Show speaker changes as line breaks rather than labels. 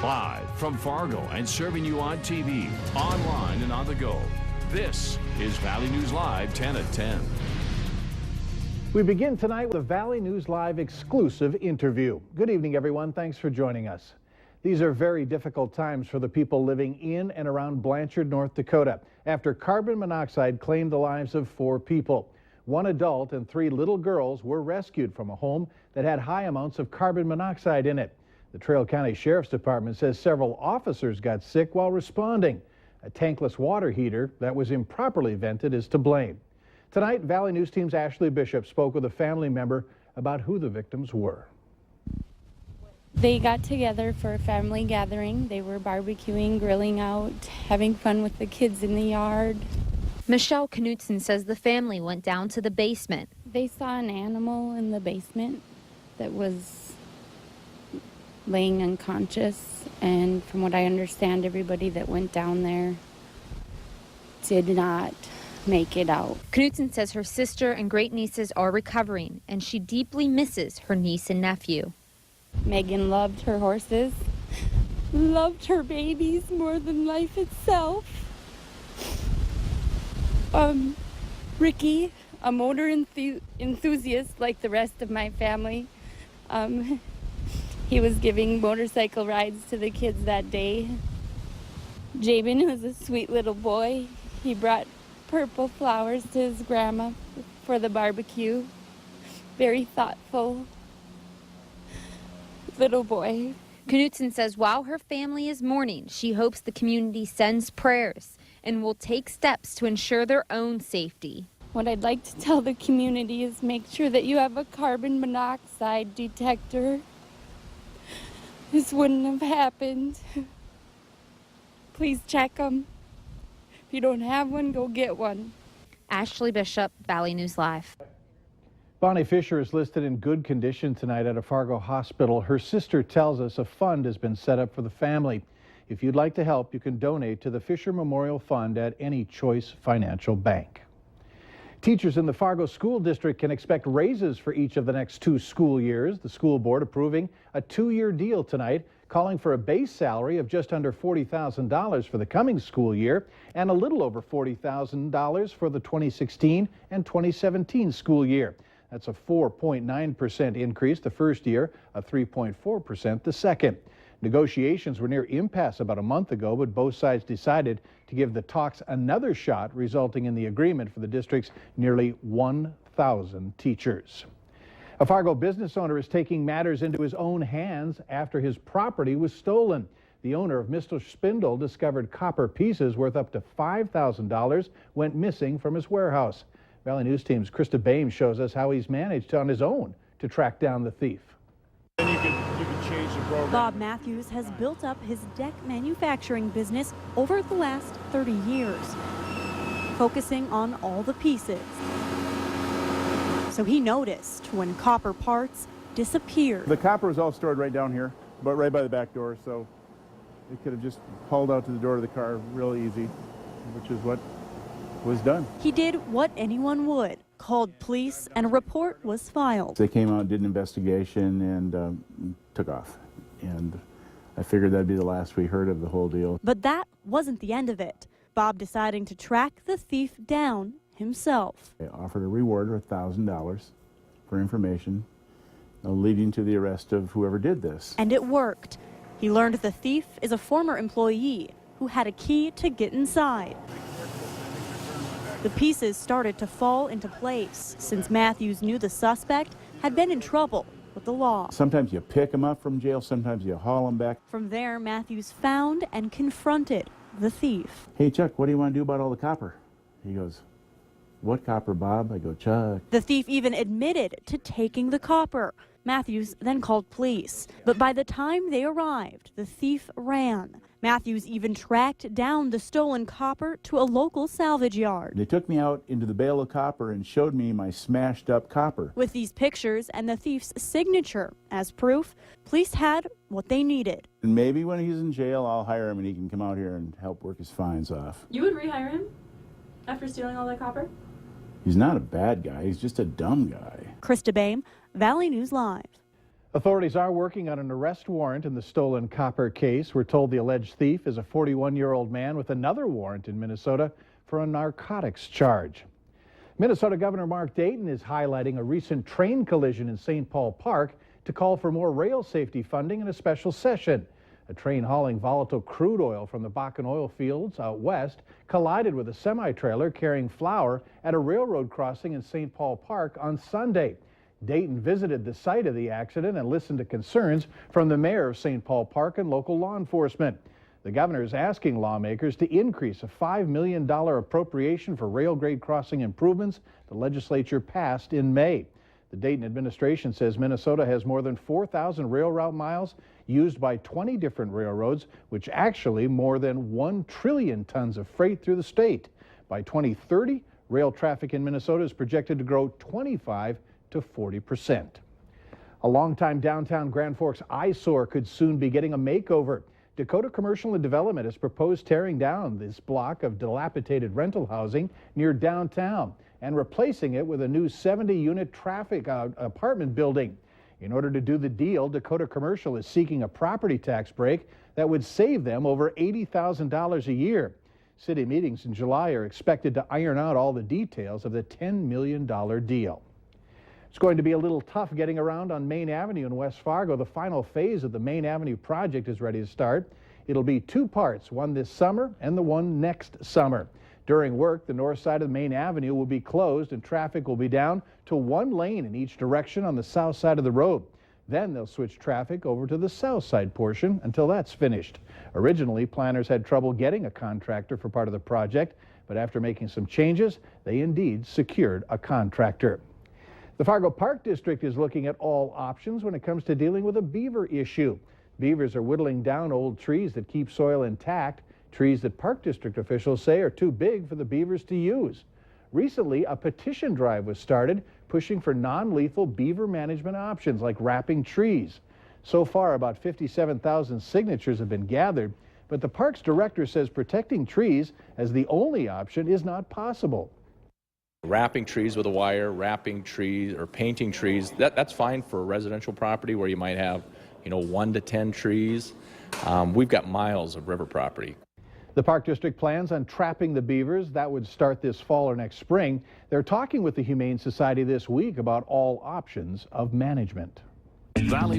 Live from Fargo and serving you on TV, online, and on the go. This is Valley News Live 10 at 10.
We begin tonight with a Valley News Live exclusive interview. Good evening, everyone. Thanks for joining us. These are very difficult times for the people living in and around Blanchard, North Dakota, after carbon monoxide claimed the lives of 4 people. 1 adult and 3 little girls were rescued from a home that had high amounts of carbon monoxide in it. The Trail County Sheriff's Department says several officers got sick while responding. A tankless water heater that was improperly vented is to blame. Tonight, Valley News Team's Ashley Bishop spoke with a family member about who the victims were.
They got together for a family gathering. They were barbecuing, grilling out, having fun with the kids in the yard.
Michelle Knutson says the family went down to the basement.
They saw an animal in the basement that was laying unconscious, and from what I understand, everybody that went down there did not make it out.
Knutson says her sister and great nieces are recovering, and she deeply misses her niece and nephew.
Megan loved her horses, loved her babies more than life itself. Ricky, a motor enthusiast like the rest of my family, he was giving motorcycle rides to the kids that day. Jabin was a sweet little boy. He brought purple flowers to his grandma for the barbecue. Very thoughtful little boy.
Knutson says while her family is mourning, she hopes the community sends prayers and will take steps to ensure their own safety.
What I'd like to tell the community is make sure that you have a carbon monoxide detector. This wouldn't have happened. Please check them. If you don't have one, go get one.
Ashley Bishop, Valley News Live.
Bonnie Fisher is listed in good condition tonight at a Fargo hospital. Her sister tells us a fund has been set up for the family. If you'd like to help, you can donate to the Fisher Memorial Fund at any Choice Financial Bank. Teachers in the Fargo School District can expect raises for each of the next 2 school years. The school board approving a 2-year deal tonight, calling for a base salary of just under $40,000 for the coming school year and a little over $40,000 for the 2016 and 2017 school year. That's a 4.9% increase the first year, a 3.4% the second. Negotiations were near impasse about a month ago, but both sides decided to give the talks another shot, resulting in the agreement for the district's nearly 1,000 teachers. A Fargo business owner is taking matters into his own hands after his property was stolen. The owner of Mr. Spindle discovered copper pieces worth up to $5,000 went missing from his warehouse. Valley News Team's Krista Baim shows us how he's managed on his own to track down the thief.
And you can change the program.
Bob Matthews has built up his deck manufacturing business over the last 30 years, focusing on all the pieces. So he noticed when copper parts disappeared.
The copper was all stored right down here, but right by the back door, so it could have just hauled out to the door of the car real easy, which is what was done.
He did what anyone would, called police, and a report was filed.
They came out, did an investigation, and took off. And I figured that'd be the last we heard of the whole deal.
But that wasn't the end of it. Bob deciding to track the thief down himself.
They offered a reward of $1,000 for information, leading to the arrest of whoever did this.
And it worked. He learned the thief is a former employee who had a key to get inside. The pieces started to fall into place since Matthews knew the suspect had been in trouble with the law.
Sometimes you pick them up from jail, sometimes you haul them back.
From there, Matthews found and confronted the thief.
Hey, Chuck, what do you want to do about all the copper? He goes, what copper, Bob? I go, Chuck.
The thief even admitted to taking the copper. Matthews then called police. But by the time they arrived, the thief ran. Matthews even tracked down the stolen copper to a local salvage yard.
They took me out into the bale of copper and showed me my smashed up copper.
With these pictures and the thief's signature as proof, police had what they needed.
And maybe when he's in jail, I'll hire him and he can come out here and help work his fines off.
You would rehire him after stealing all that copper?
He's not a bad guy, he's just a dumb guy.
Krista Baim, Valley News Live.
Authorities are working on an arrest warrant in the stolen copper case. We're told the alleged thief is a 41-year-old man with another warrant in Minnesota for a narcotics charge. Minnesota Governor Mark Dayton is highlighting a recent train collision in St. Paul Park to call for more rail safety funding in a special session. A train hauling volatile crude oil from the Bakken oil fields out west collided with a semi-trailer carrying flour at a railroad crossing in St. Paul Park on Sunday. Dayton visited the site of the accident and listened to concerns from the mayor of St. Paul Park and local law enforcement. The governor is asking lawmakers to increase a $5 million appropriation for rail-grade crossing improvements the legislature passed in May. The Dayton administration says Minnesota has more than 4,000 rail route miles used by 20 different railroads, which actually more than 1 trillion tons of freight through the state. By 2030, rail traffic in Minnesota is projected to grow 25 to 40%. A longtime downtown Grand Forks eyesore could soon be getting a makeover. Dakota Commercial and Development has proposed tearing down this block of dilapidated rental housing near downtown and replacing it with a new 70-unit traffic apartment building. In order to do the deal, Dakota Commercial is seeking a property tax break that would save them over $80,000 a year. City meetings in July are expected to iron out all the details of the $10 million deal. It's going to be a little tough getting around on Main Avenue in West Fargo. The final phase of the Main Avenue project is ready to start. It'll be 2 parts, one this summer and the one next summer. During work, the north side of Main Avenue will be closed and traffic will be down to 1 lane in each direction on the south side of the road. Then they'll switch traffic over to the south side portion until that's finished. Originally, planners had trouble getting a contractor for part of the project, but after making some changes, they indeed secured a contractor. The Fargo Park District is looking at all options when it comes to dealing with a beaver issue. Beavers are whittling down old trees that keep soil intact, trees that Park District officials say are too big for the beavers to use. Recently, a petition drive was started pushing for non-lethal beaver management options like wrapping trees. So far, about 57,000 signatures have been gathered, but the parks director says protecting trees as the only option is not possible.
Wrapping trees with a wire, wrapping trees or painting trees, that's fine for a residential property where you might have, 1 to 10 trees. We've got miles of river property.
The Park District plans on trapping the beavers. That would start this fall or next spring. They're talking with the Humane Society this week about all options of management.
Valley